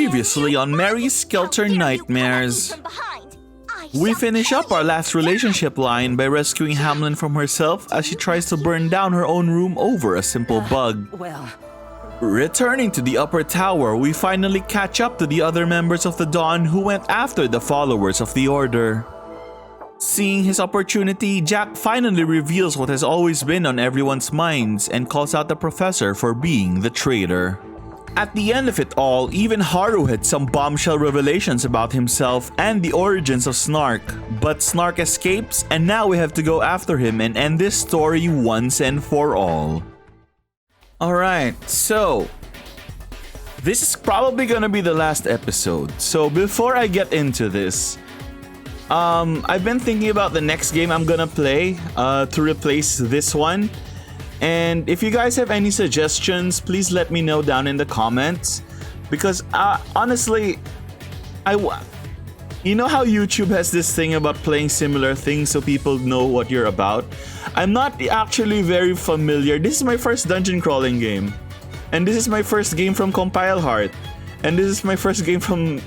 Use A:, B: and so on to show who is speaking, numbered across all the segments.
A: Previously on Mary Skelter Nightmares. We finish up our last relationship line by rescuing Hamlin from herself as she tries to burn down her own room over a simple bug. Returning to the upper tower, we finally catch up to the other members of the Dawn who went after the followers of the Order. Seeing his opportunity, Jack finally reveals what has always been on everyone's minds and calls out the professor for being the traitor. At the end of it all, even Haru had some bombshell revelations about himself and the origins of Snark. But Snark escapes, and now we have to go after him and end this story once and for all. Alright, so this is probably gonna be the last episode. So before I get into this, I've been thinking about the next game I'm gonna play to replace this one. And if you guys have any suggestions, please let me know down in the comments. Because honestly, you know how YouTube has this thing about playing similar things so people know what you're about? I'm not actually very familiar. This is my first dungeon crawling game. And this is my first game from Compile Heart. And this is my first game from...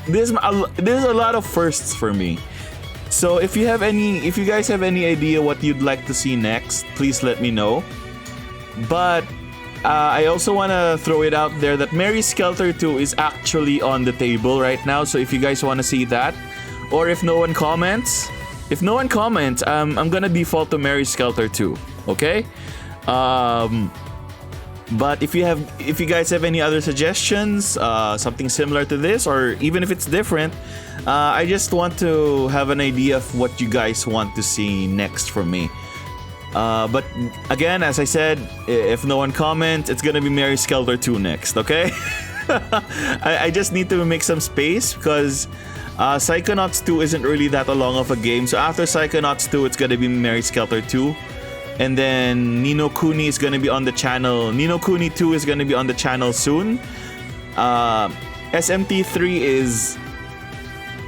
A: There's a lot of firsts for me. So if you guys have any idea what you'd like to see next, please let me know. But I also want to throw it out there that Mary Skelter 2 is actually on the table right now. So if you guys want to see that, or if no one comments, I'm gonna default to Mary Skelter 2. Okay. But if you guys have any other suggestions, something similar to this, or even if it's different, I just want to have an idea of what you guys want to see next from me. But again, as I said, if no one comments, it's gonna be Mary Skelter 2 next, okay? I just need to make some space because Psychonauts 2 isn't really that long of a game. So after Psychonauts 2, it's gonna be Mary Skelter 2. And then Ni no Kuni is gonna be on the channel. Ni no Kuni 2 is gonna be on the channel soon. SMT3 is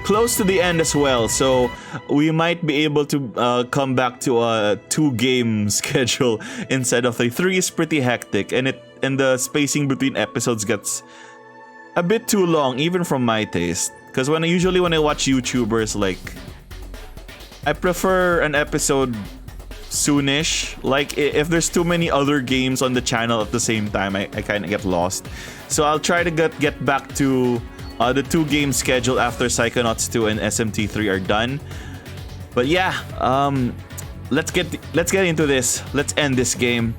A: close to the end as well, so we might be able to come back to a 2-game schedule instead of the 3 is pretty hectic, and the spacing between episodes gets a bit too long, even from my taste. Because when I watch YouTubers, like, I prefer an episode soonish. Like, if there's too many other games on the channel at the same time, I kind of get lost. So I'll try to get back to the 2-game schedule after Psychonauts 2 and SMT3 are done. But yeah, let's get into this. Let's end this game.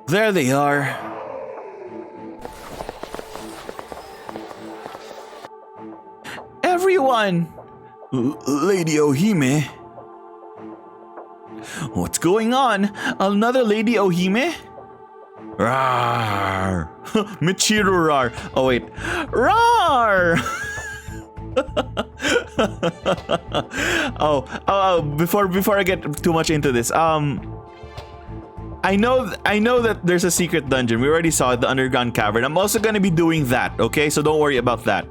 A: There they are. Everyone! Lady Ohime? What's going on? Another Lady Ohime? Rawr! Michiru rawr! Oh wait. Rawr! Before I get too much into this, I know that there's a secret dungeon. We already saw it, the underground cavern. I'm also gonna be doing that, okay? So don't worry about that.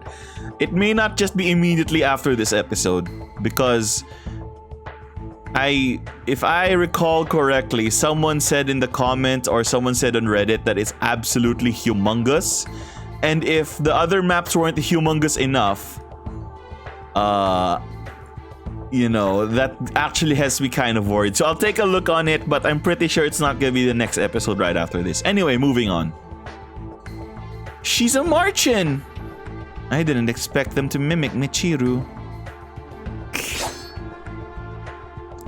A: It may not just be immediately after this episode, because if I recall correctly, someone said in the comments or someone said on Reddit that it's absolutely humongous. And if the other maps weren't humongous enough, that actually has me kind of worried. So I'll take a look on it, but I'm pretty sure it's not gonna be the next episode right after this. Anyway, moving on. She's a Martian! I didn't expect them to mimic Michiru.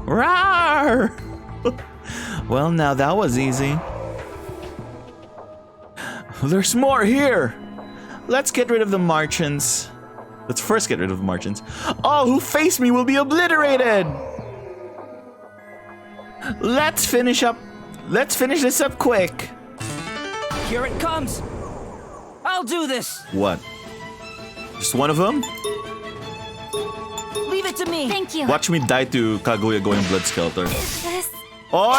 A: Rawr! Well, now that was easy. There's more here! Let's get rid of the Martians. Let's first get rid of the Martians. All who face me will be obliterated! Let's finish this up quick!
B: Here it comes! I'll do this!
A: What? Just one of them?
B: Leave it to me!
C: Thank you!
A: Watch me die to Kaguya going Blood Skelter.
C: Is this...
A: Or...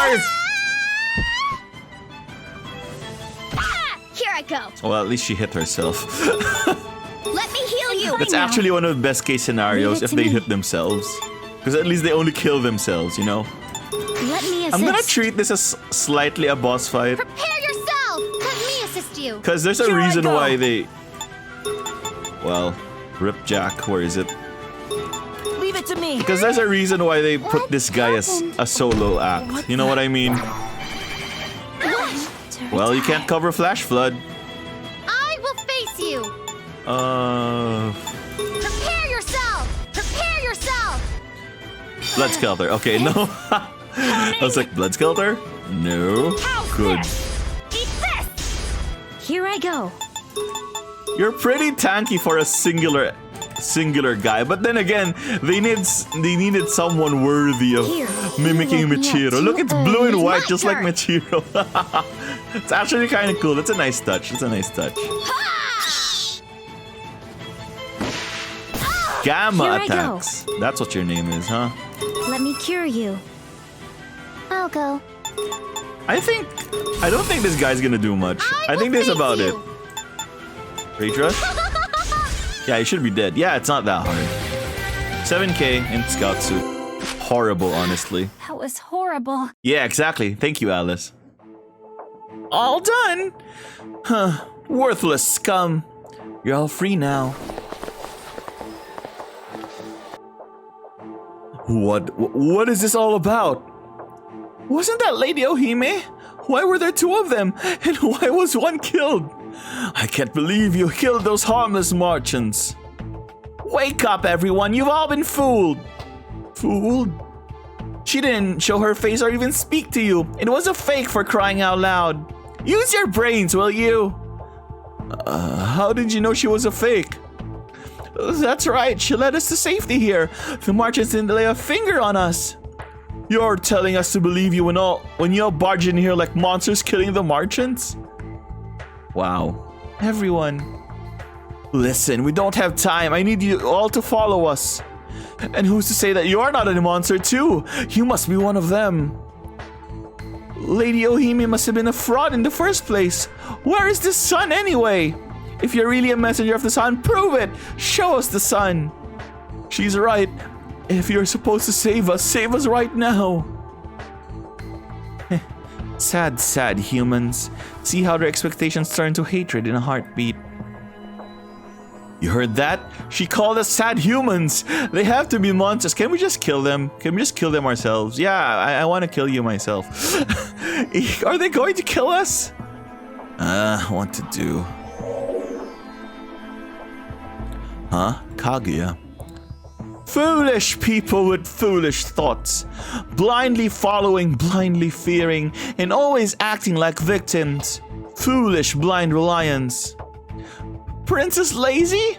C: Here I go!
A: Well, at least she hit herself.
C: Let me heal you!
A: That's actually one of the best case scenarios if they hit themselves. Because at least they only kill themselves, you know?
C: Let me me assist.
A: I'm gonna treat this as slightly a boss fight.
C: Prepare yourself! Let me assist you.
A: Because there's a
B: Here I
A: reason
B: go.
A: why they... Well, Rip Jack, where is it?
B: Leave it to me.
A: Because there's a reason why they put
C: What
A: this guy as
C: happened?
A: a solo act. You know what I mean? Well, you can't cover Flash Flood.
C: I will face you. Prepare yourself! Prepare yourself!
A: Blood Skelter. Okay, no. I was like, Blood Skelter? No. Good.
C: Eat this!
D: Here I go.
A: You're pretty tanky for a singular guy, but then again, they needed someone worthy of
D: Here,
A: mimicking
D: you will be
A: Michiru.
D: up
A: Look,
D: to
A: it's blue and
C: it's
A: white,
C: my
A: just like
C: turn.
A: Michiru. It's actually kind of cool. It's a nice touch. It's a nice touch. Gamma
D: Here I go.
A: attacks. That's what your name is, huh?
D: Let me cure you.
C: I'll go.
A: I don't think this guy's gonna do much. I think this is about it. Rage Rush? Yeah, he should be dead. Yeah, it's not that hard. 7k in scout suit. Horrible, honestly.
D: That was horrible.
A: Yeah, exactly. Thank you, Alice. All done. Huh. Worthless scum. You're all free now. What is this all about? Wasn't that Lady Ohime? Why were there two of them? And why was one killed? I can't believe you killed those harmless merchants. Wake up, everyone. You've all been fooled. Fooled? She didn't show her face or even speak to you. It was a fake, for crying out loud. Use your brains, will you? How did you know she was a fake? That's right. She led us to safety here. The merchants didn't lay a finger on us. You're telling us to believe you when you all barge in here like monsters killing the merchants? Wow. Everyone. Listen, we don't have time. I need you all to follow us. And who's to say that you're not a monster too? You must be one of them. Lady Ohime must have been a fraud in the first place. Where is the sun anyway? If you're really a messenger of the sun, prove it. Show us the sun. She's right. If you're supposed to save us right now. Sad, sad humans. See how their expectations turn to hatred in a heartbeat. You heard that? She called us sad humans. They have to be monsters. Can we just kill them? Can we just kill them ourselves? Yeah, I want to kill you myself. Are they going to kill us? What to do? Huh? Kaguya. Foolish people with foolish thoughts. Blindly following, blindly fearing, and always acting like victims. Foolish blind reliance. Princess Lazy?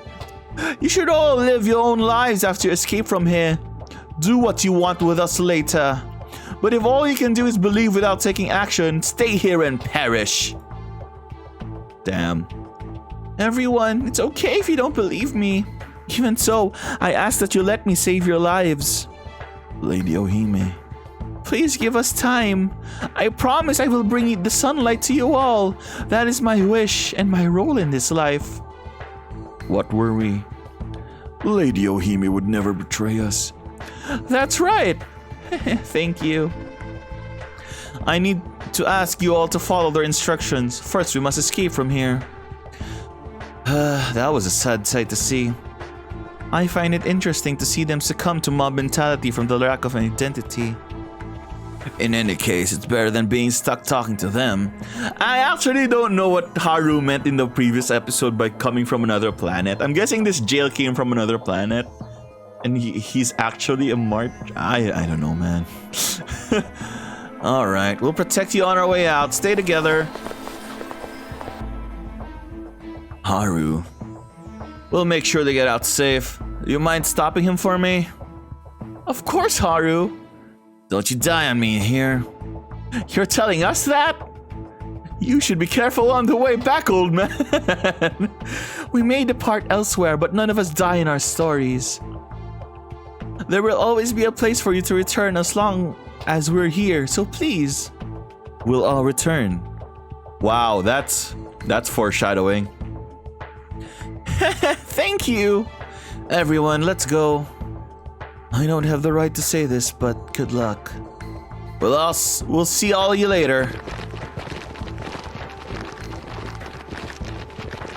A: You should all live your own lives after you escape from here. Do what you want with us later. But if all you can do is believe without taking action, stay here and perish. Damn. Everyone, it's okay if you don't believe me. Even so, I ask that you let me save your lives. Lady Ohime, please give us time. I promise I will bring the sunlight to you all. That is my wish and my role in this life. What were we? Lady Ohime would never betray us. That's right. Thank you. I need to ask you all to follow their instructions. First, we must escape from here. That was a sad sight to see. I find it interesting to see them succumb to mob mentality from the lack of an identity. In any case, it's better than being stuck talking to them. I actually don't know what Haru meant in the previous episode by coming from another planet. I'm guessing this jail came from another planet. And he's actually a march. I don't know, man. Alright, we'll protect you on our way out. Stay together. Haru. We'll make sure they get out safe. Do you mind stopping him for me? Of course, Haru. Don't you die on me here. You're telling us that? You should be careful on the way back, old man. We may depart elsewhere, but none of us die in our stories. There will always be a place for you to return as long as we're here, so please. We'll all return. Wow, that's foreshadowing. Thank you. Everyone, let's go. I don't have the right to say this, but good luck. Well, we'll see all you later.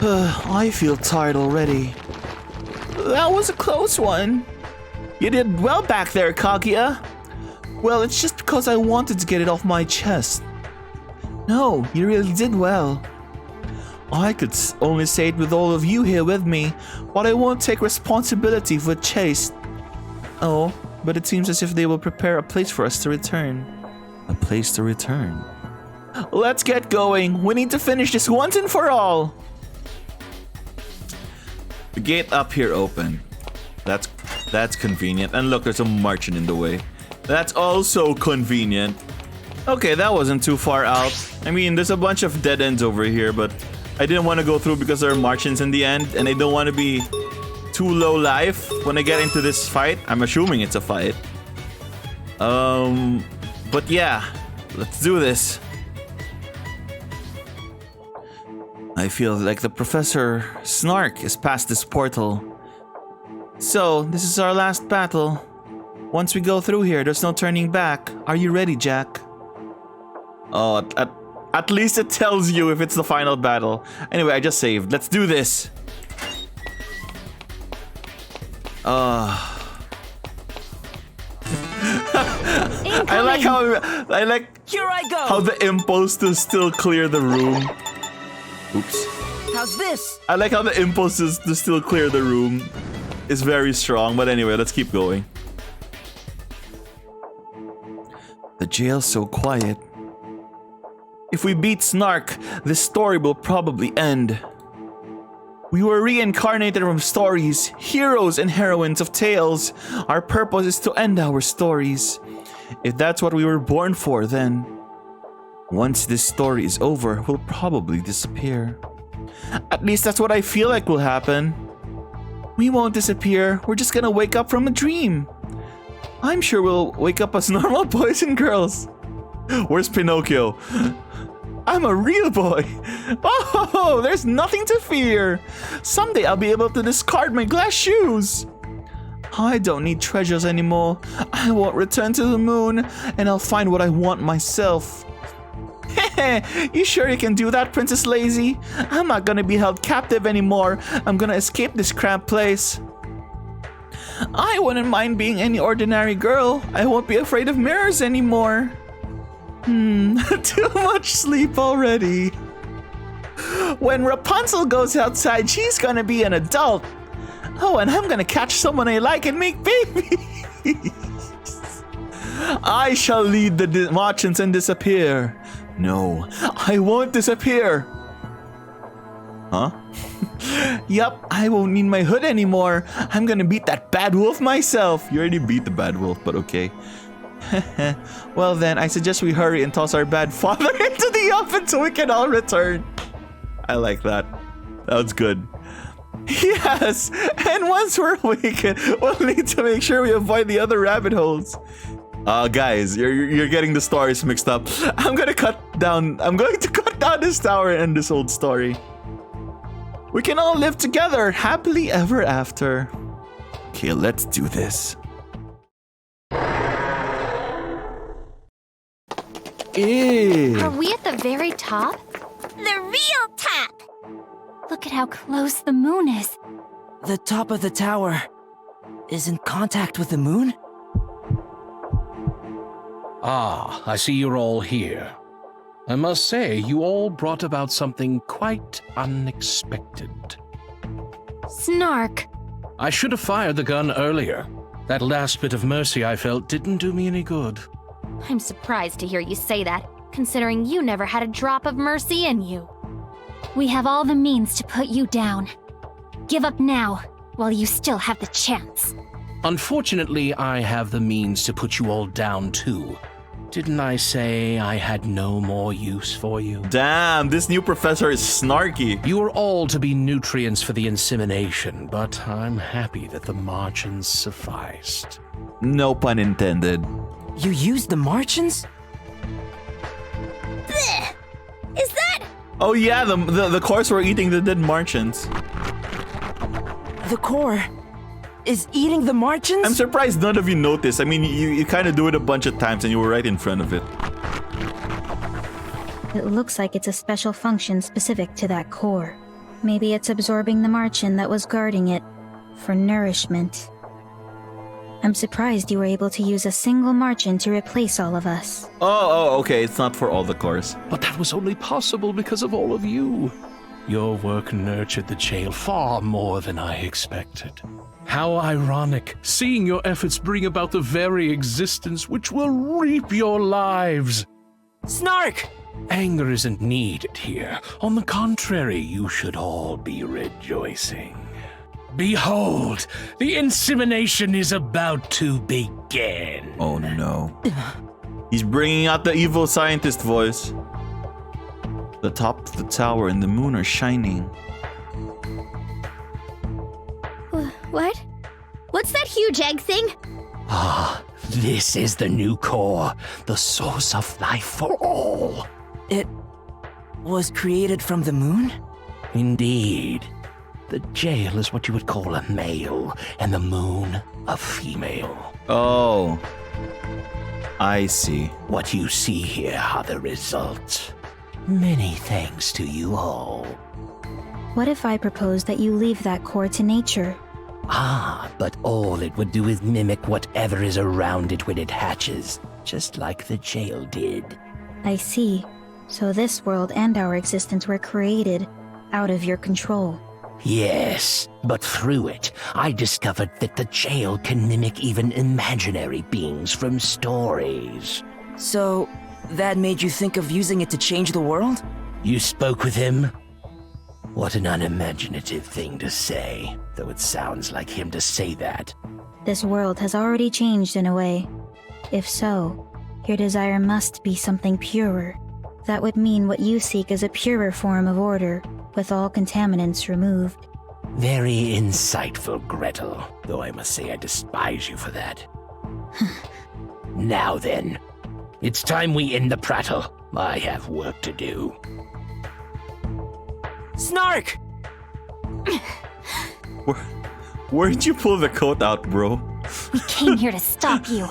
A: I feel tired already. That was a close one. You did well back there, Kaguya. Well, it's just because I wanted to get it off my chest. No, you really did well. I could only say it with all of you here with me, but I won't take responsibility for Chase. Oh, but it seems as if they will prepare a place for us to return. A place to return? Let's get going. We need to finish this once and for all. The gate up here open. That's convenient. And look, there's a merchant in the way. That's also convenient. Okay, that wasn't too far out. I mean, there's a bunch of dead ends over here, but I didn't want to go through because there are merchants in the end, and I don't want to be too low life when I get into this fight. I'm assuming it's a fight. But yeah, let's do this. I feel like the Professor Snark is past this portal. So, this is our last battle. Once we go through here, there's no turning back. Are you ready, Jack? Oh, at least it tells you if it's the final battle. Anyway, I just saved. Let's do this. I like
B: Here I go.
A: how the impulse to still clear the room. Oops.
B: How's this?
A: I like how the impulse to still clear the room is very strong. But anyway, let's keep going. The jail's so quiet. If we beat Snark, this story will probably end. We were reincarnated from stories, heroes and heroines of tales. Our purpose is to end our stories. If that's what we were born for, then once this story is over, we'll probably disappear. At least that's what I feel like will happen. We won't disappear. We're just gonna wake up from a dream. I'm sure we'll wake up as normal boys and girls. Where's Pinocchio? I'm a real boy. Oh, there's nothing to fear. Someday I'll be able to discard my glass shoes. I don't need treasures anymore. I won't return to the moon, and I'll find what I want myself. You sure you can do that, Princess Lazy? I'm not gonna be held captive anymore. I'm gonna escape this cramped place. I wouldn't mind being any ordinary girl. I won't be afraid of mirrors anymore. Too much sleep already. When Rapunzel goes outside, she's gonna be an adult. Oh, and I'm gonna catch someone I like and make babies. I shall lead the merchants and disappear. No, I won't disappear. Huh? Yup, I won't need my hood anymore. I'm gonna beat that bad wolf myself. You already beat the bad wolf, but okay. Well then, I suggest we hurry and toss our bad father into the oven so we can all return. I like that. That was good. Yes, and once we're awake, we'll need to make sure we avoid the other rabbit holes. Guys, you're getting the stories mixed up. I'm going to cut down this tower and end this old story. We can all live together happily ever after. Okay, let's do this. Ew.
C: Are we at the very top? The real top!
D: Look at how close the moon is.
B: The top of the tower is in contact with the moon?
E: Ah, I see you're all here. I must say, you all brought about something quite unexpected.
D: Snark.
E: I should have fired the gun earlier. That last bit of mercy I felt didn't do me any good.
C: I'm surprised to hear you say that, considering you never had a drop of mercy in you.
D: We have all the means to put you down. Give up now, while you still have the chance.
E: Unfortunately, I have the means to put you all down too. Didn't I say I had no more use for you?
A: Damn, this new professor is snarky.
E: You are all to be nutrients for the insemination, but I'm happy that the margins sufficed.
A: No pun intended.
B: You used the Martians?
C: Blech! Is that...
A: Oh yeah, the course we're eating the dead merchants.
B: The core is eating the margins?
A: I'm surprised none of you noticed. I mean, you kind of do it a bunch of times and you were right in front of it.
F: It looks like it's a special function specific to that core. Maybe it's absorbing the margin that was guarding it for nourishment. I'm surprised you were able to use a single margin to replace all of us.
A: Oh, okay. It's not for all the cores.
E: But that was only possible because of all of you. Your work nurtured the jail far more than I expected. How ironic, seeing your efforts bring about the very existence which will reap your lives.
B: Snark!
E: Anger isn't needed here. On the contrary, you should all be rejoicing. Behold, the insemination is about to begin.
A: Oh no. He's bringing out the evil scientist voice. The top of the tower and the moon are shining.
D: What? What's that huge egg thing?
E: Ah, this is the new core, the source of life for all.
B: It was created from the moon?
E: Indeed. The jail is what you would call a male, and the moon a female.
A: Oh. I see.
E: What you see here are the results. Many thanks to you all.
F: What if I propose that you leave that core to nature?
E: Ah, but all it would do is mimic whatever is around it when it hatches, just like the jail did.
F: I see. So this world and our existence were created out of your control.
E: Yes, but through it, I discovered that the jail can mimic even imaginary beings from stories.
B: So, that made you think of using it to change the world?
E: You spoke with him? What an unimaginative thing to say, though it sounds like him to say that.
F: This world has already changed in a way. If so, your desire must be something purer. That would mean what you seek is a purer form of order, with all contaminants removed.
E: Very insightful, Gretel, though I must say I despise you for that. Now then, it's time we end the prattle. I have work to do.
B: Snark!
A: Where'd you pull the coat out, bro?
D: We came here to stop you.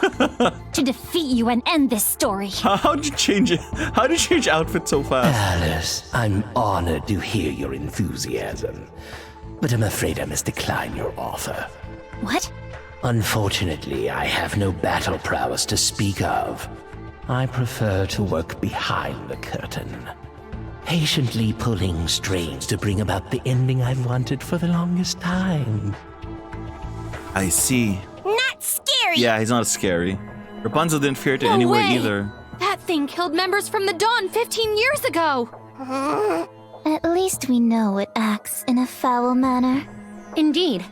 D: To defeat you and end this story.
A: How'd you change it? How'd you change outfit so fast?
E: Alice, I'm honored to hear your enthusiasm, but I'm afraid I must decline your offer.
D: What?
E: Unfortunately, I have no battle prowess to speak of. I prefer to work behind the curtain, patiently pulling strings to bring about the ending I've wanted for the longest time.
A: I see.
D: Not scary!
A: Yeah, he's not scary. Rapunzel didn't fear it
C: No
A: anywhere
C: way.
A: either.
C: That thing killed members from the Dawn 15 years ago!
D: At least we know it acts in a foul manner.
C: Indeed.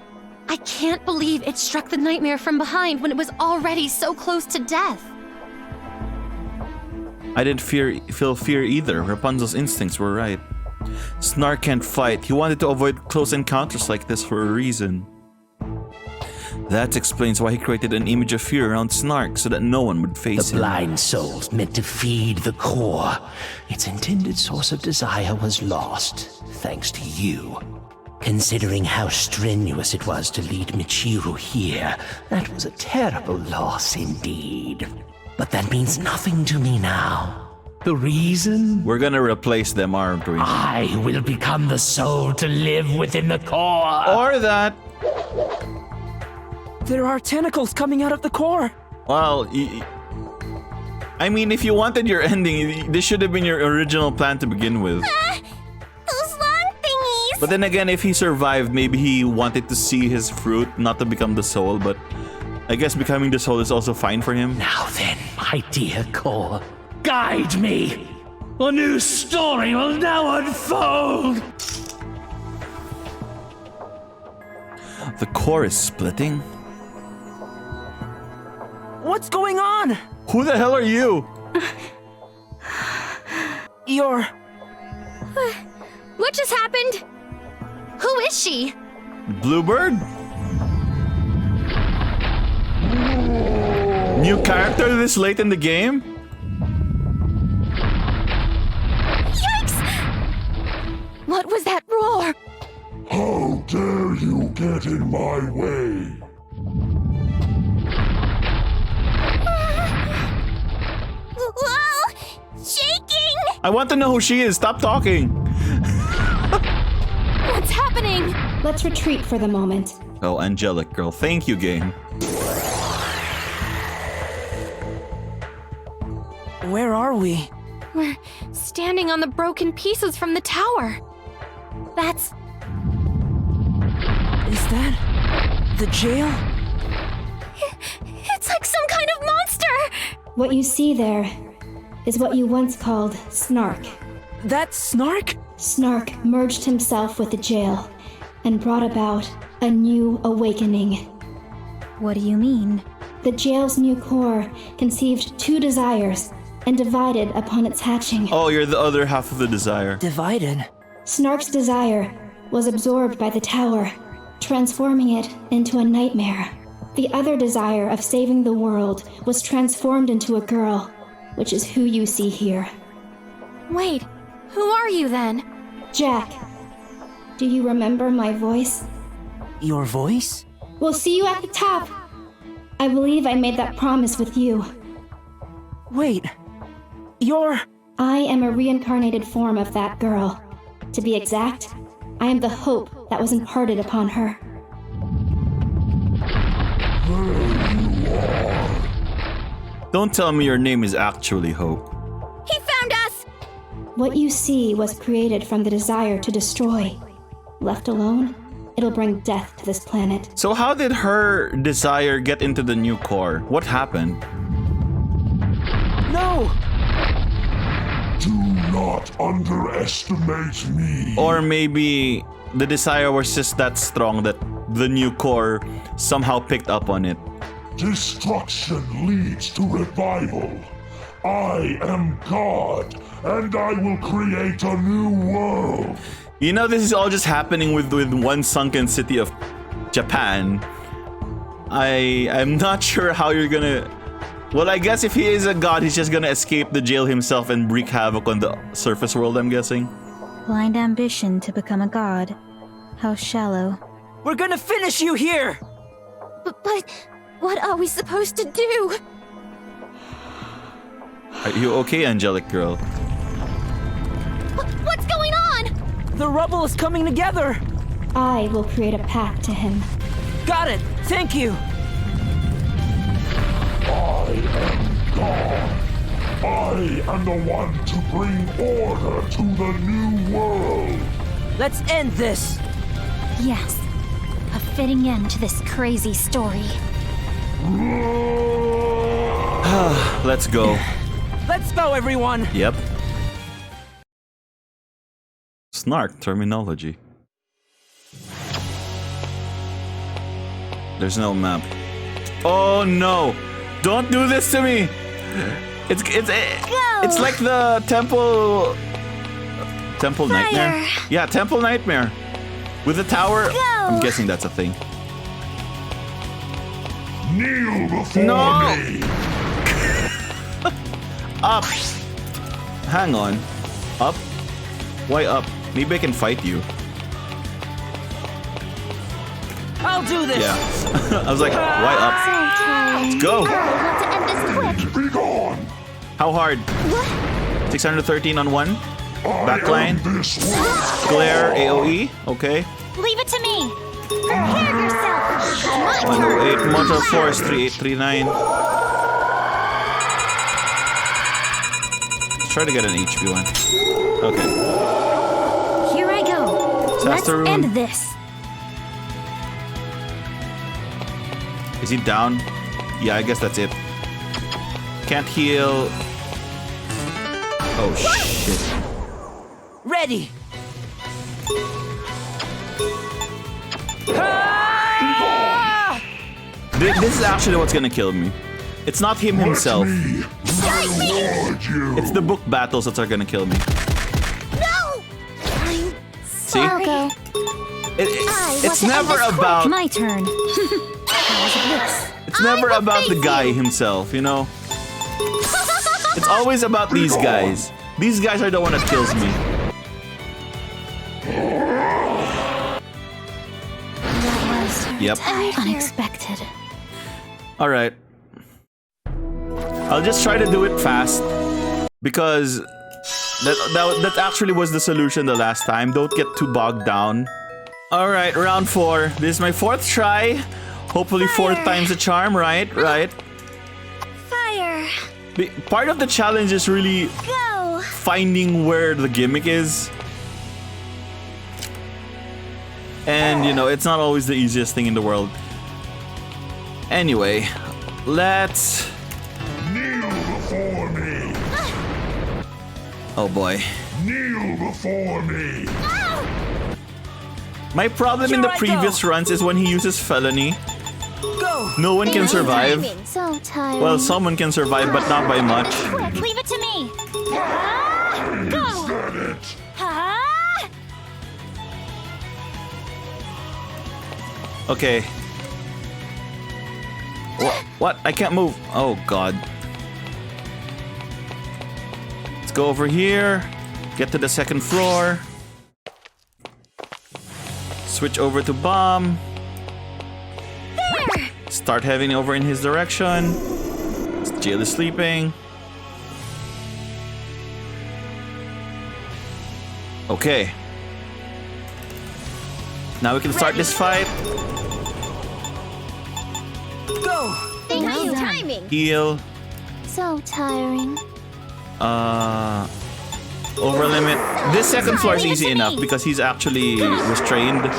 C: I can't believe it struck the nightmare from behind when it was already so close to death.
A: I didn't feel fear either. Rapunzel's instincts were right. Snark can't fight. He wanted to avoid close encounters like this for a reason. That explains why he created an image of fear around Snark so that no one would face
E: The
A: him.
E: blind soul's meant to feed the core. Its intended source of desire was lost, thanks to you. Considering how strenuous it was to lead Michiru here, that was a terrible loss indeed. But that means nothing to me now. The reason?
A: We're gonna replace them, aren't we?
E: I will become the soul to live within the core.
A: Or that.
B: There are tentacles coming out of the core!
A: Well, I mean, if you wanted your ending, this should have been your original plan to begin with.
D: Those long thingies!
A: But then again, if he survived, maybe he wanted to see his fruit, not to become the soul, but I guess becoming the soul is also fine for him.
E: Now then, my dear core, guide me. A new story will now unfold.
A: The core is splitting?
B: What's going on?
A: Who the hell are you?
B: You're...
C: What just happened? Who is she?
A: Bluebird? New character this late in the game?
C: Yikes! What was that roar?
G: How dare you get in my way?
A: I want to know who she is. Stop talking.
C: What's happening?
G: Let's retreat for the moment.
A: Oh, angelic girl. Thank you, game.
B: Where are we?
C: We're standing on the broken pieces from the tower. That's...
B: Is that the jail?
C: It's like some kind of monster!
G: What you see there is what you once called Snark.
B: That's Snark?
G: Snark merged himself with the jail and brought about a new awakening.
F: What do you mean?
G: The jail's new core conceived two desires and divided upon its hatching.
A: Oh, you're the other half of the desire.
B: Divided.
G: Snark's desire was absorbed by the tower, transforming it into a nightmare. The other desire of saving the world was transformed into a girl, which is who you see here.
C: Wait, who are you then?
G: Jack, do you remember my voice?
B: Your voice?
G: We'll see you at the top. I believe I made that promise with you.
B: Wait. You're...
G: I am a reincarnated form of that girl. To be exact, I am the hope that was imparted upon her.
A: Don't tell me your name is actually Hope.
C: He found us!
G: What you see was created from the desire to destroy. Left alone, it'll bring death to this planet.
A: So how did her desire get into the new core? What happened?
B: No!
H: Do not underestimate me.
A: Or maybe the desire was just that strong that the new core somehow picked up on it.
H: Destruction leads to revival. I am God, and I will create a new world.
A: You know, this is all just happening with one sunken city of Japan. I'm not sure how you're gonna... Well, I guess if he is a god, he's just gonna escape the jail himself and wreak havoc on the surface world, I'm guessing.
F: Blind ambition to become a god. How shallow.
B: We're gonna finish you here!
C: But what are we supposed to do?
A: Are you okay, angelic girl?
C: What's going on?
B: The rubble is coming together!
G: I will create a path to him.
B: Got it! Thank you!
H: I am God. I am the one to bring order to the new world.
B: Let's end this!
D: Yes. A fitting end to this crazy story.
A: Let's go.
B: Let's go, everyone!
A: Yep. Snark terminology. There's no map. Oh no! Don't do this to me! It's like the temple nightmare. Yeah, temple nightmare. With the tower. I'm guessing that's a thing.
H: Kneel before me.
A: Up. Hang on. Up? Why up? Maybe I can fight you.
B: I'll do this!
A: Yeah. I was like, why up? Let's go.
C: Want to end this quick?
H: Be gone.
A: How hard? 613 on one. Backline.
H: This world.
A: Glare AoE. Okay.
D: Leave it to me! Prepare yourself!
A: 108. Mortal Force 3839. Let's try to get an HP one. Okay.
D: Here I go. Let's
A: Disaster
D: end
A: rune.
D: this.
A: Is he down? Yeah, I guess that's it. Can't heal. Oh shit.
B: Ready!
A: This is actually what's gonna kill me. It's not him himself.
H: Reward you.
A: It's the book battles that are gonna kill me.
C: No! I'm
A: See?
D: I'll go.
A: It's never about.
D: My turn.
A: It's never
C: will
A: about the
C: face
A: guy
C: you.
A: himself, you know? It's always about these guys. These guys are the one that kills me.
D: That was
A: Yep.
D: unexpected.
A: Alright. I'll just try to do it fast. Because That actually was the solution the last time. Don't get too bogged down. Alright, round 4. This is my 4th try. Hopefully 4th time's a charm, right? Right.
D: Fire.
A: Part of the challenge is really
D: Go.
A: finding where the gimmick is. And, you know, it's not always the easiest thing in the world. Anyway, let's...
H: Kneel before me!
A: Oh boy.
H: Kneel before me!
A: My problem in the previous runs is when he uses felony.
B: Go!
A: No one can survive.
D: So tired.
A: Well, someone can survive, but not by much.
D: Quick, leave it to me.
H: Is that it?
A: Okay. What? I can't move. Oh, God. Let's go over here. Get to the 2nd floor. Switch over to bomb.
D: There.
A: Start heading over in his direction. Jill is sleeping. Okay. Now we can start this fight.
B: Go!
D: Thank you. Timing.
A: Heal.
D: So tiring.
A: Over limit. This 2nd floor is easy enough because he's actually restrained.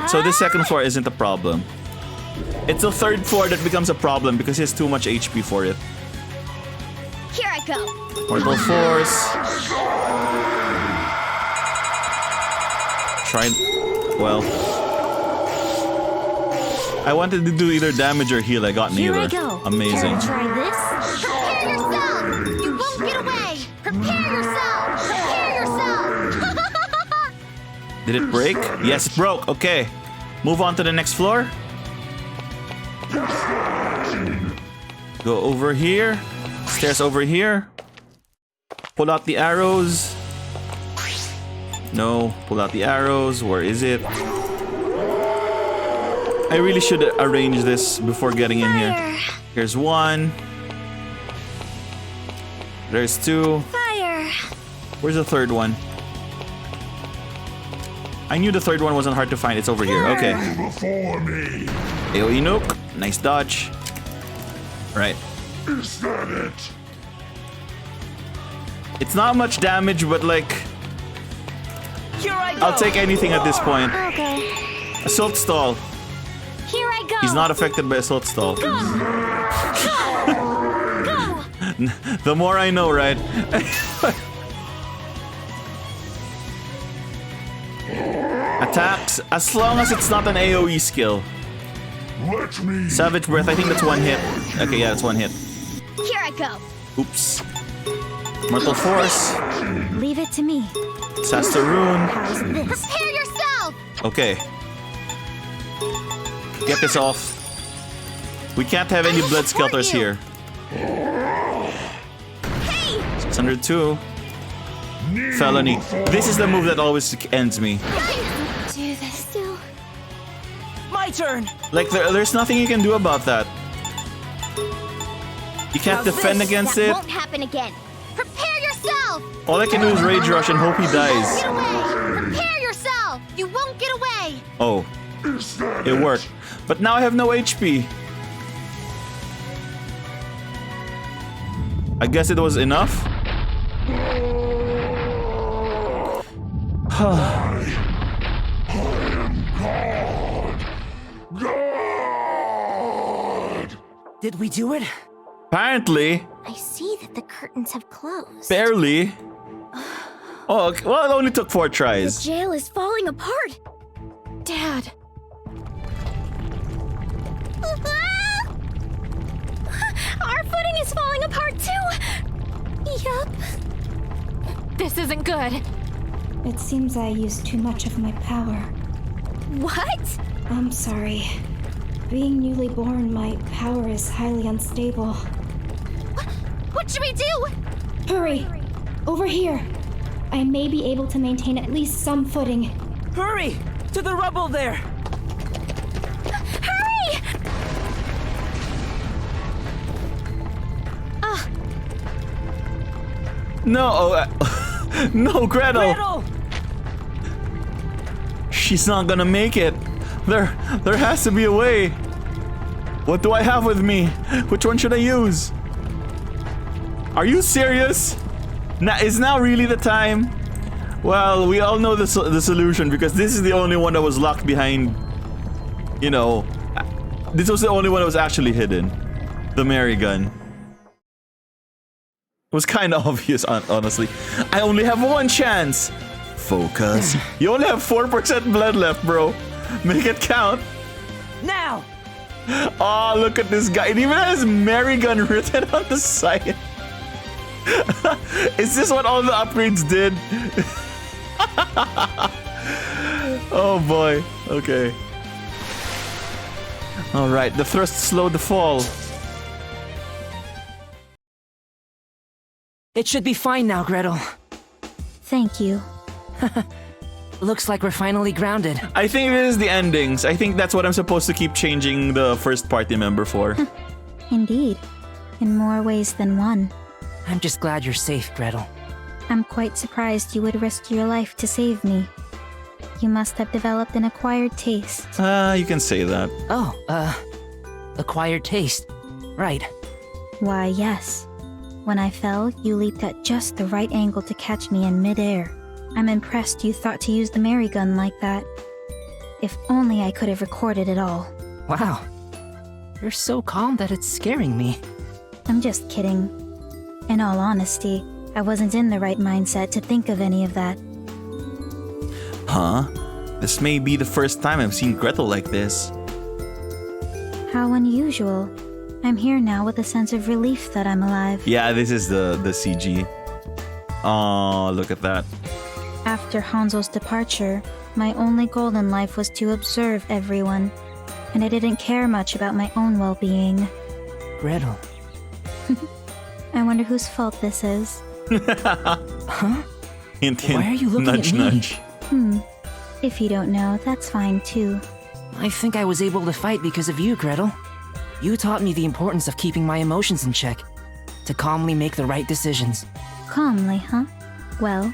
A: So this 2nd floor isn't a problem. It's the 3rd floor that becomes a problem because he has too much HP for it.
D: Here I go.
A: Mortal Force. Try. Well. I wanted to do either damage or heal. I got
D: Here
A: neither.
D: I go.
A: Amazing.
D: Try this. Prepare yourself. You won't get away. Prepare yourself. Prepare yourself.
A: Did it break? Yes, it broke. Okay. Move on to the next floor. Go over here. Stairs over here. Pull out the arrows. No. Pull out the arrows. Where is it? I really should arrange this before getting in here. Here's 1. There's 2.
D: Fire.
A: Where's the 3rd one? I knew the 3rd one wasn't hard to find. It's over here. Okay.
H: Before me!
A: AoE nuke. Nice dodge. Right.
H: Is that it?
A: It's not much damage, but like...
B: Here I go!
A: I'll take anything at this point.
D: Okay.
A: Assault stall.
D: Here I go.
A: He's not affected by assault stall.
D: Go.
A: The more I know, right? Attacks, as long as it's not an AoE skill.
H: Let me...
A: Savage Breath, I think that's 1 hit. Okay, yeah, that's 1 hit.
D: Here I go.
A: Oops. Mortal Force.
D: Leave it to me.
A: Disaster Rune.
D: How's this? Prepare yourself.
A: Okay. Get this off. We can't have any blood skelters here.
D: Hey.
A: 602. Felony. This is the move that always ends me.
D: Do this still.
B: My turn!
A: Like, there's nothing you can do about that. You can't defend against
D: That
A: it.
D: won't happen again. Prepare yourself.
A: All I can do is Rage Rush and hope he dies.
D: Get away. Prepare yourself. You won't get away.
A: Oh. It worked. But now I have no HP. I guess it was enough.
H: God!
B: Did we do it?
A: Apparently.
D: I see that the curtains have closed.
A: Barely. Oh, okay. Well, it only took 4
D: The
A: tries.
D: jail is falling apart. Dad. Our footing is falling apart too. Yup. This isn't good.
G: It seems I used too much of my power.
D: What?
G: I'm sorry. Being newly born, my power is highly unstable.
D: What should we do?
G: Hurry! Over here! I may be able to maintain at least some footing.
B: Hurry! To the rubble there!
D: Hurry!
A: No. No, Gretel!
B: Gretel!
A: She's not gonna make it. There has to be a way. What do I have with me? Which one should I use? Are you serious? Is now really the time? Well, we all know the solution because this is the only one that was locked behind, you know, this was the only one that was actually hidden. The Mary gun. It was kind of obvious, honestly. I only have one chance. Focus. You only have 4% blood left, bro. Make it count.
B: Now!
A: Oh, look at this guy. It even has Mary gun written on the side. Is this what all the upgrades did? Oh boy. Okay. Alright, the thrust slowed the fall.
B: It should be fine now, Gretel.
F: Thank you.
B: Looks like we're finally grounded.
A: I think this is the endings. I think that's what I'm supposed to keep changing the first party member for.
F: Indeed. In more ways than one.
B: I'm just glad you're safe, Gretel.
F: I'm quite surprised you would risk your life to save me. You must have developed an acquired taste.
A: You can say that.
B: Oh, acquired taste. Right.
F: Why, yes. When I fell, you leaped at just the right angle to catch me in midair. I'm impressed you thought to use the Mary gun like that. If only I could have recorded it all.
B: Wow. You're so calm that it's scaring me.
F: I'm just kidding. In all honesty, I wasn't in the right mindset to think of any of that.
A: Huh? This may be the first time I've seen Gretel like this.
F: How unusual. I'm here now with a sense of relief that I'm alive.
A: Yeah, this is the CG. Oh, look at that.
F: After Hanzo's departure, my only goal in life was to observe everyone, and I didn't care much about my own well-being.
B: Gretel.
F: I wonder whose fault this is.
B: Huh?
A: Hint, hint.
B: Why are you looking
A: nudge,
B: at me?
A: nudge.
F: If you don't know, that's fine too.
B: I think I was able to fight because of you, Gretel. You taught me the importance of keeping my emotions in check, to calmly make the right decisions.
F: Calmly, huh? Well,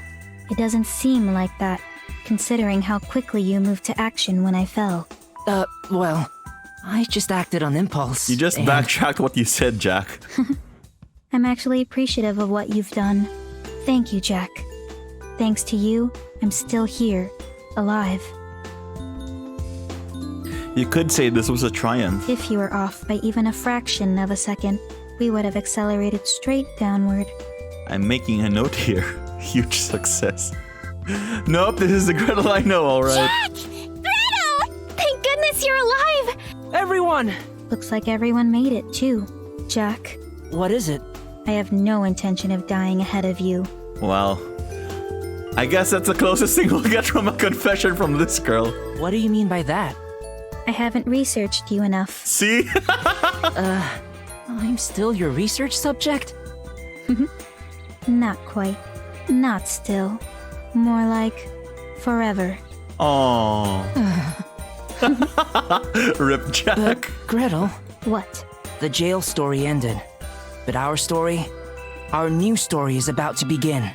F: it doesn't seem like that, considering how quickly you moved to action when I fell.
B: Well, I just acted on impulse.
A: You just backtracked what you said, Jack.
F: I'm actually appreciative of what you've done. Thank you, Jack. Thanks to you, I'm still here, alive.
A: You could say this was a triumph.
F: If you were off by even a fraction of a second, we would have accelerated straight downward.
A: I'm making a note here. Huge success. Nope, this is the Gretel I know, alright.
D: Jack! Gretel! Thank goodness you're alive!
B: Everyone!
F: Looks like everyone made it, too. Jack,
B: What is it?
F: I have no intention of dying ahead of you.
A: Well, I guess that's the closest thing we'll get from a confession from this girl.
B: What do you mean by that?
F: I haven't researched you enough.
A: See?
B: I'm still your research subject?
F: Not quite. Not still. More like forever.
A: Aww. Rip Jack.
B: Gretel,
F: What?
B: the jail story ended. But our new story is about to begin.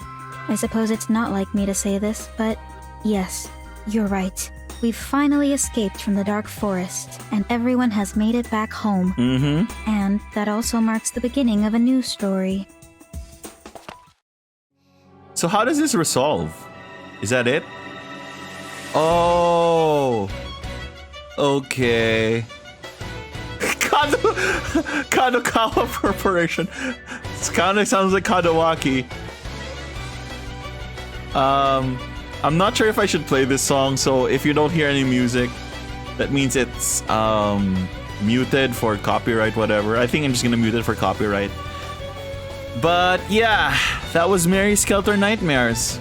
F: I suppose it's not like me to say this, but yes, you're right. We've finally escaped from the dark forest, and everyone has made it back home.
A: Mm-hmm.
F: And that also marks the beginning of a new story.
A: So how does this resolve? Is that it? Oh. Okay. Kadokawa Corporation. It kind of sounds like Kadawaki. I'm not sure if I should play this song, so if you don't hear any music, that means it's muted for copyright, whatever. I think I'm just gonna mute it for copyright. But yeah, that was Mary Skelter Nightmares.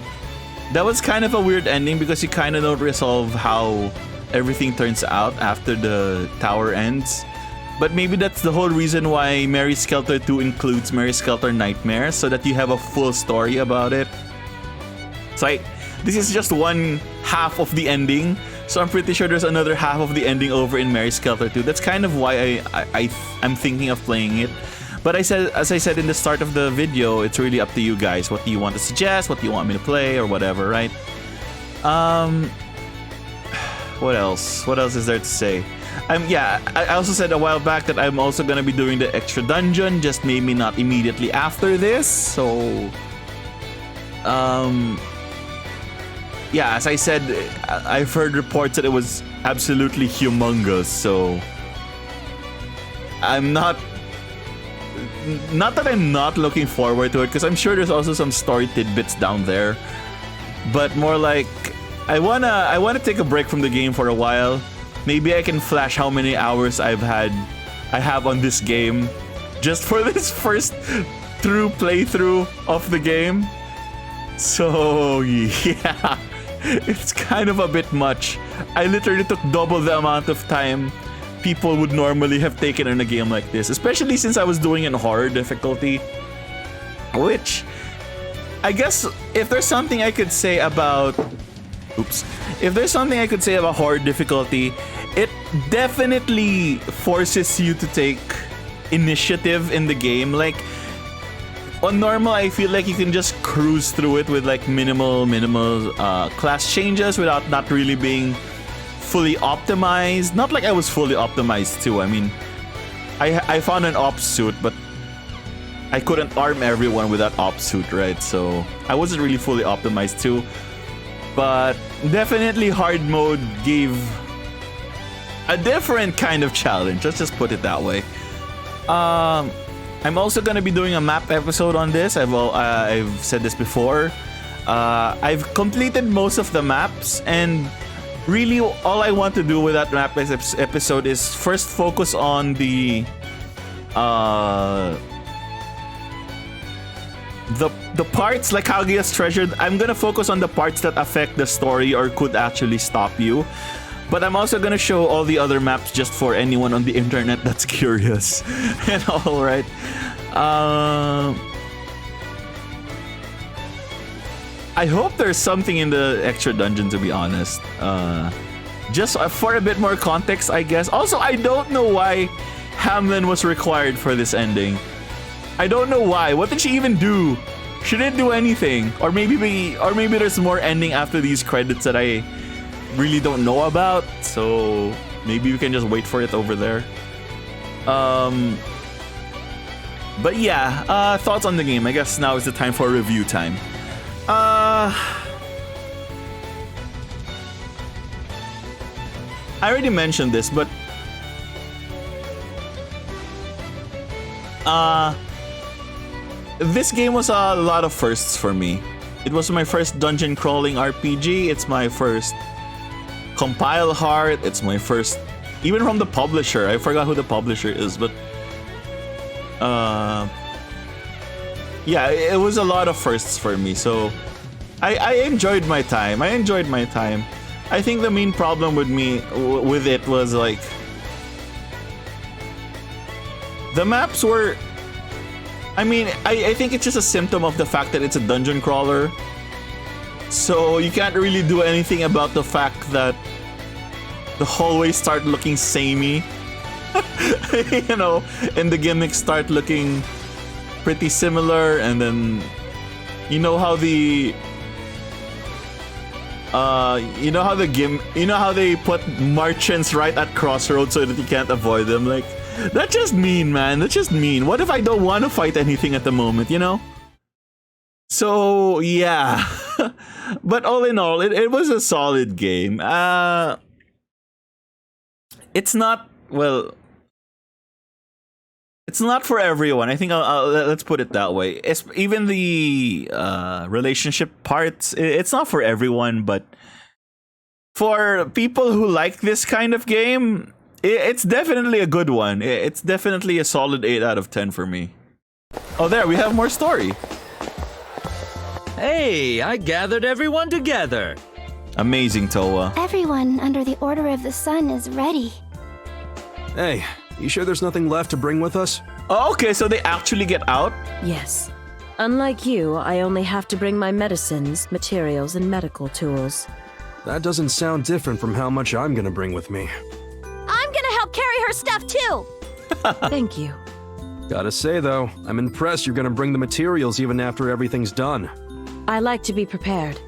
A: That was kind of a weird ending because you kind of don't resolve how everything turns out after the tower ends. But maybe that's the whole reason why Mary Skelter 2 includes Mary Skelter Nightmares, so that you have a full story about it. So this is just one half of the ending, so I'm pretty sure there's another half of the ending over in Mary Skelter 2. That's kind of why I'm thinking of playing it. But as I said in the start of the video, it's really up to you guys. What do you want to suggest? What do you want me to play or whatever, right? What else? What else is there to say? Yeah, I also said a while back that I'm also gonna be doing the extra dungeon, just maybe not immediately after this. So, yeah, as I said, I've heard reports that it was absolutely humongous. So, I'm not that I'm not looking forward to it, because I'm sure there's also some story tidbits down there. But more like, I wanna take a break from the game for a while. Maybe I can flash how many hours I have on this game, just for this first through playthrough of the game. So yeah, it's kind of a bit much. I literally took double the amount of time people would normally have taken in a game like this, especially since I was doing it in hard difficulty. Which, I guess, if there's something I could say about... If there's something I could say about hard difficulty, it definitely forces you to take initiative in the game. Like, on normal, I feel like you can just cruise through it with like minimal class changes without not really being fully optimized. Not like I was fully optimized too. I mean, I found an op suit, but I couldn't arm everyone with that op suit, right? So I wasn't really fully optimized too. But definitely hard mode gave a different kind of challenge. Let's just put it that way. I'm also gonna be doing a map episode on this. I've said this before. I've completed most of the maps, and really all I want to do with that map episode is first focus on the parts like Kaguya's Treasure. I'm gonna focus on the parts that affect the story or could actually stop you. But I'm also gonna show all the other maps just for anyone on the internet that's curious. And all right. I hope there's something in the extra dungeon, to be honest. Just for a bit more context, I guess. Also, I don't know why Hamlin was required for this ending. I don't know why. What did she even do? She didn't do anything. Or maybe there's more ending after these credits that I really don't know about. So maybe we can just wait for it over there. But yeah, thoughts on the game. I guess now is the time for review time. I already mentioned this, but this game was a lot of firsts for me. It was my first dungeon crawling RPG. It's my first compile heart. It's my first, even from the publisher. I forgot who the publisher is, but yeah, it was a lot of firsts for me. So I enjoyed my time. I think the main problem with it was like the maps were, I mean, I think it's just a symptom of the fact that it's a dungeon crawler. So you can't really do anything about the fact that the hallways start looking samey. You know, and the gimmicks start looking pretty similar, and then you know how they put merchants right at crossroads so that you can't avoid them. Like, that's just mean, man. That's just mean. What if I don't want to fight anything at the moment, you know? So yeah. But all in all, it was a solid game. It's not, well, it's not for everyone. I think let's put it that way. Even the relationship parts, it's not for everyone, but for people who like this kind of game, it's definitely a good one. It's definitely a solid 8 out of 10 for me. Oh, there, we have more story.
I: Hey, I gathered everyone together.
A: Amazing, Toa.
D: Everyone under the Order of the Sun is ready.
J: Hey, you sure there's nothing left to bring with us?
A: Oh, okay, so they actually get out?
K: Yes. Unlike you, I only have to bring my medicines, materials, and medical tools.
J: That doesn't sound different from how much I'm gonna bring with me.
C: I'm gonna help carry her stuff too!
K: Thank you.
J: Gotta say though, I'm impressed you're gonna bring the materials even after everything's done.
K: I like to be prepared.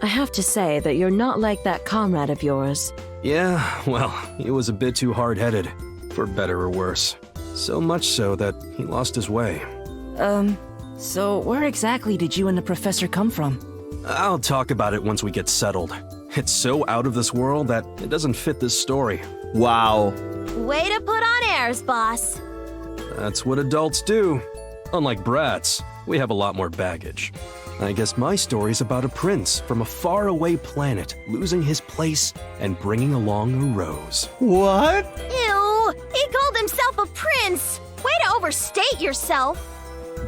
K: I have to say that you're not like that comrade of yours.
J: Yeah, well, he was a bit too hard-headed, for better or worse. So much so that he lost his way.
B: So where exactly did you and the professor come from?
J: I'll talk about it once we get settled. It's so out of this world that it doesn't fit this story.
A: Wow.
L: Way to put on airs, boss.
J: That's what adults do. Unlike brats, we have a lot more baggage. I guess my story's about a prince from a faraway planet losing his place and bringing along a rose.
A: What?
L: Ew, he called himself a prince. Way to overstate yourself.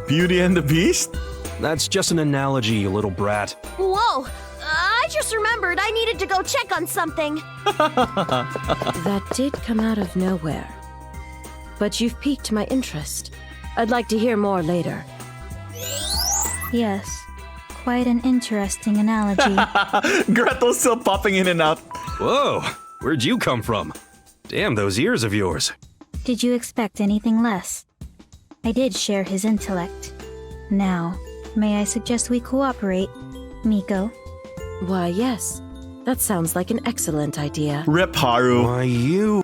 A: Beauty and the Beast?
J: That's just an analogy, you little brat.
L: Whoa, I just remembered I needed to go check on something.
K: That did come out of nowhere. But you've piqued my interest. I'd like to hear more later.
F: Yes, quite an interesting analogy.
A: Gretel's still popping in and out.
J: Whoa, where'd you come from? Damn those ears of yours.
F: Did you expect anything less? I did share his intellect. Now, may I suggest we cooperate, Miko?
K: Why, yes. That sounds like an excellent idea.
A: Rip Haru.
J: Why, you...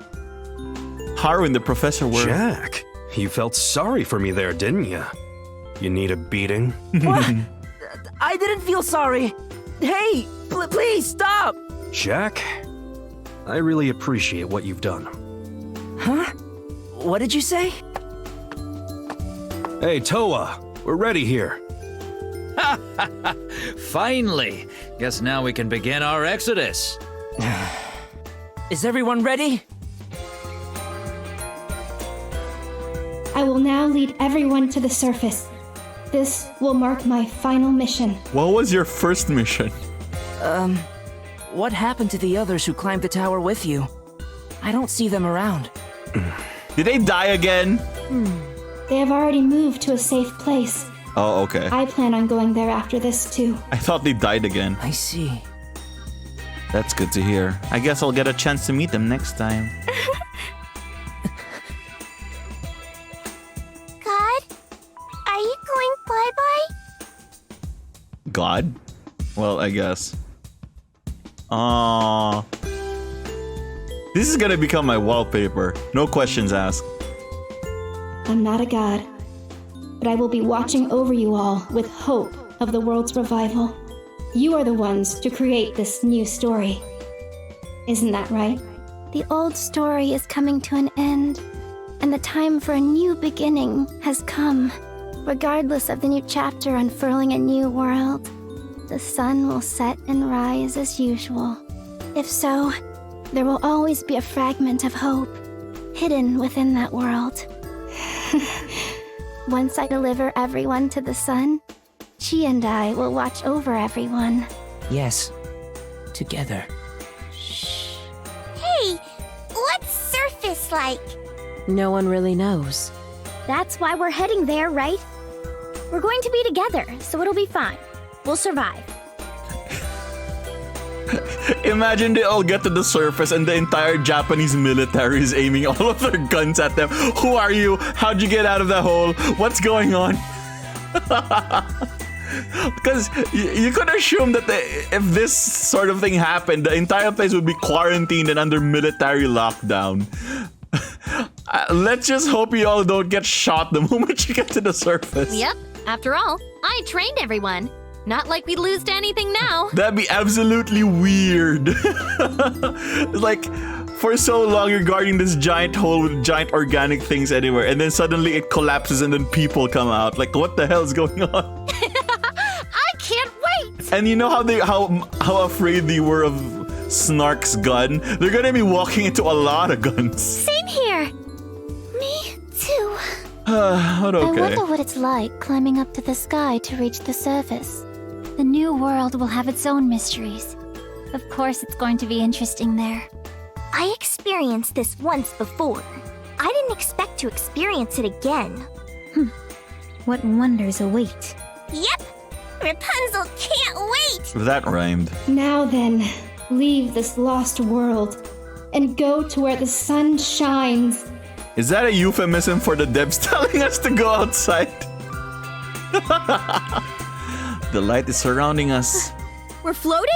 A: Haru and the professor were...
J: Jack, you felt sorry for me there, didn't you? You need a beating?
B: What? I didn't feel sorry. Hey, please stop.
J: Jack, I really appreciate what you've done.
B: Huh? What did you say?
J: Hey, Toa, we're ready here.
I: Finally! Guess now we can begin our exodus.
B: Is everyone ready?
G: I will now lead everyone to the surface. This will mark my final mission.
A: What was your first mission?
B: What happened to the others who climbed the tower with you? I don't see them around.
A: Did they die again?
G: They have already moved to a safe place.
A: Oh, okay.
G: I plan on going there after this, too.
A: I thought they died again.
B: I see.
A: That's good to hear. I guess I'll get a chance to meet them next time.
L: God? Are you going bye-bye?
A: God? Well, I guess. Aww. This is gonna become my wallpaper. No questions asked.
G: I'm not a god, but I will be watching over you all with hope of the world's revival. You are the ones to create this new story. Isn't that right?
D: The old story is coming to an end, and the time for a new beginning has come. Regardless of the new chapter unfurling a new world, the sun will set and rise as usual. If so, there will always be a fragment of hope hidden within that world. Once I deliver everyone to the sun, she and I will watch over everyone.
B: Yes. Together.
L: Hey, what's surface like?
K: No one really knows.
D: That's why we're heading there, right? We're going to be together, so it'll be fine. We'll survive.
A: Imagine they all get to the surface and the entire Japanese military is aiming all of their guns at them. Who are you? How'd you get out of that hole? What's going on? Because you could assume that if this sort of thing happened, the entire place would be quarantined and under military lockdown. Let's just hope you all don't get shot the moment you get to the surface.
C: Yep, after all, I trained everyone. Not like we'd lose to anything now.
A: That'd be absolutely weird. Like, for so long you're guarding this giant hole with giant organic things anywhere, and then suddenly it collapses and then people come out. Like, what the hell is going on?
L: I can't wait!
A: And you know how afraid they were of Snark's gun? They're gonna be walking into a lot of guns.
D: Same here. Me too.
A: But okay.
D: I wonder what it's like climbing up to the sky to reach the surface. The new world will have its own mysteries. Of course it's going to be interesting there.
L: I experienced this once before. I didn't expect to experience it again.
F: What wonders await?
L: Yep! Rapunzel can't wait!
A: That rhymed.
G: Now then, leave this lost world and go to where the sun shines.
A: Is that a euphemism for the devs telling us to go outside? The light is surrounding us.
L: We're floating?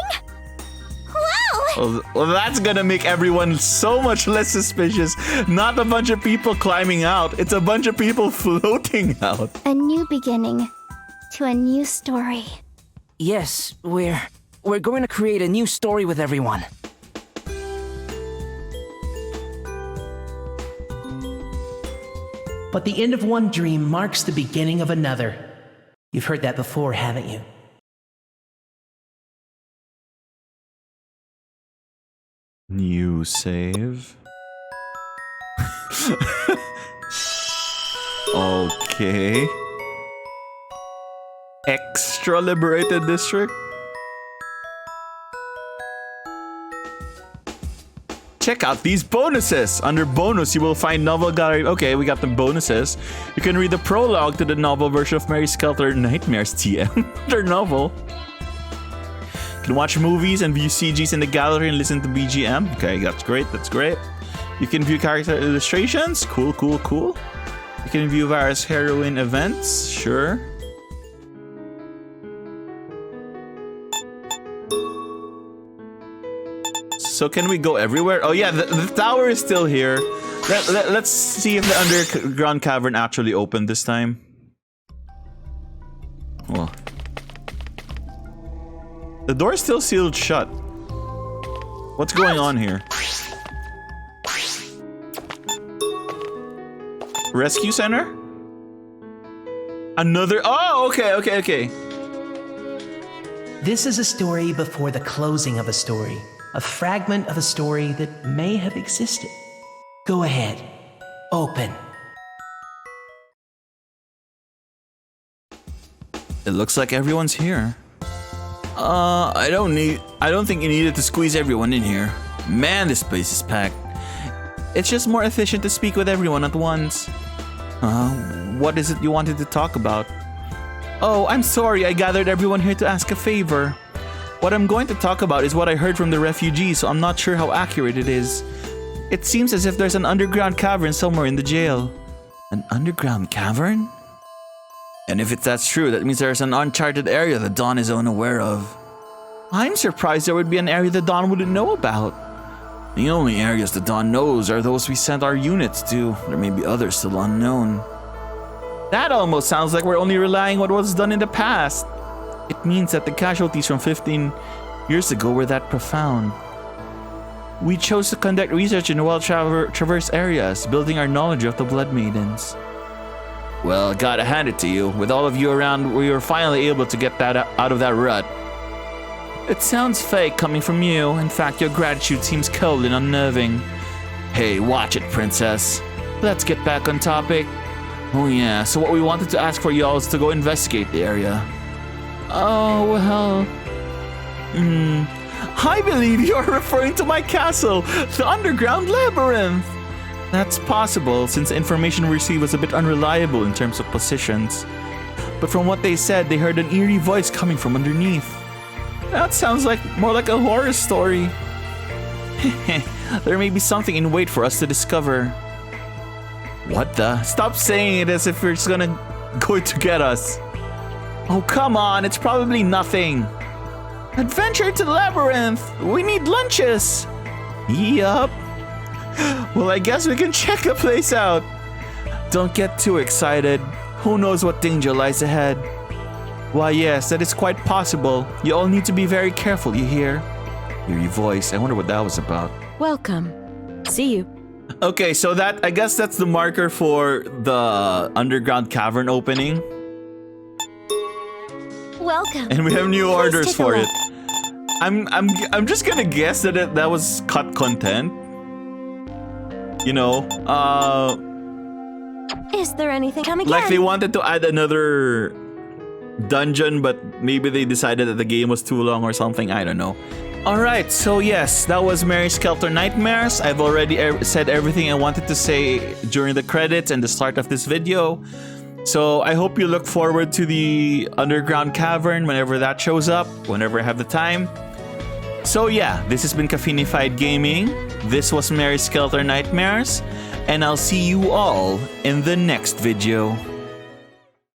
L: Wow!
A: Well, that's gonna make everyone so much less suspicious. Not a bunch of people climbing out. It's a bunch of people floating out.
D: A new beginning to a new story.
B: Yes, we're going to create a new story with everyone.
E: But the end of one dream marks the beginning of another. You've heard that before, haven't you?
A: New save. Okay. Extra liberated district. Check out these bonuses. Under bonus, you will find novel gallery. Okay, we got the bonuses. You can read the prologue to the novel version of Mary Skelter Nightmares TM. Their novel. You can watch movies and view CGs in the gallery and listen to BGM. Okay, that's great. That's great. You can view character illustrations. Cool, cool, cool. You can view various heroine events. Sure. So can we go everywhere? Oh yeah, the tower is still here. Let's see if the underground cavern actually opened this time. Well, the door is still sealed shut. What's going on here? Rescue center? Another... Oh, okay.
E: This is a story before the closing of a story. A fragment of a story that may have existed. Go ahead. Open.
A: It looks like everyone's here. I don't think you needed to squeeze everyone in here. Man, this place is packed. It's just more efficient to speak with everyone at once. What is it you wanted to talk about? Oh, I'm sorry, I gathered everyone here to ask a favor. What I'm going to talk about is what I heard from the refugees, so I'm not sure how accurate it is. It seems as if there's an underground cavern somewhere in the jail. An underground cavern? And if that's true, that means there's an uncharted area that Dawn is unaware of. I'm surprised there would be an area that Dawn wouldn't know about. The only areas that Dawn knows are those we sent our units to. There may be others still unknown. That almost sounds like we're only relying on what was done in the past. It means that the casualties from 15 years ago were that profound. We chose to conduct research in well-traversed areas, building our knowledge of the Blood Maidens. Well, gotta hand it to you. With all of you around, we were finally able to get that out of that rut. It sounds fake coming from you. In fact, your gratitude seems cold and unnerving. Hey, watch it, princess. Let's get back on topic. Oh yeah, so what we wanted to ask for y'all is to go investigate the area. Oh, well... I believe you're referring to my castle, the underground labyrinth! That's possible, since the information we received was a bit unreliable in terms of positions. But from what they said, they heard an eerie voice coming from underneath. That sounds more like a horror story. There may be something in wait for us to discover. What the? Stop saying it as if it's going to get us. Oh, come on, it's probably nothing. Adventure to the labyrinth. We need lunches. Yup. Well, I guess we can check the place out. Don't get too excited. Who knows what danger lies ahead? Why, yes, that is quite possible. You all need to be very careful, you hear? Eerie voice. I wonder what that was about.
K: Welcome. See you.
A: Okay, so I guess that's the marker for the underground cavern opening.
L: Welcome.
A: And we have new
L: Please
A: orders for
L: take
A: it. I'm just gonna guess that that was cut content. You know,
L: Is there anything coming again?
A: like they wanted to add another dungeon, but maybe they decided that the game was too long or something. I don't know. Alright, so yes, that was Mary Skelter Nightmares. I've already said everything I wanted to say during the credits and the start of this video. So I hope you look forward to the underground cavern whenever that shows up, whenever I have the time. So yeah, this has been Caffeinified Gaming. This was Mary Skelter Nightmares. And I'll see you all in the next video.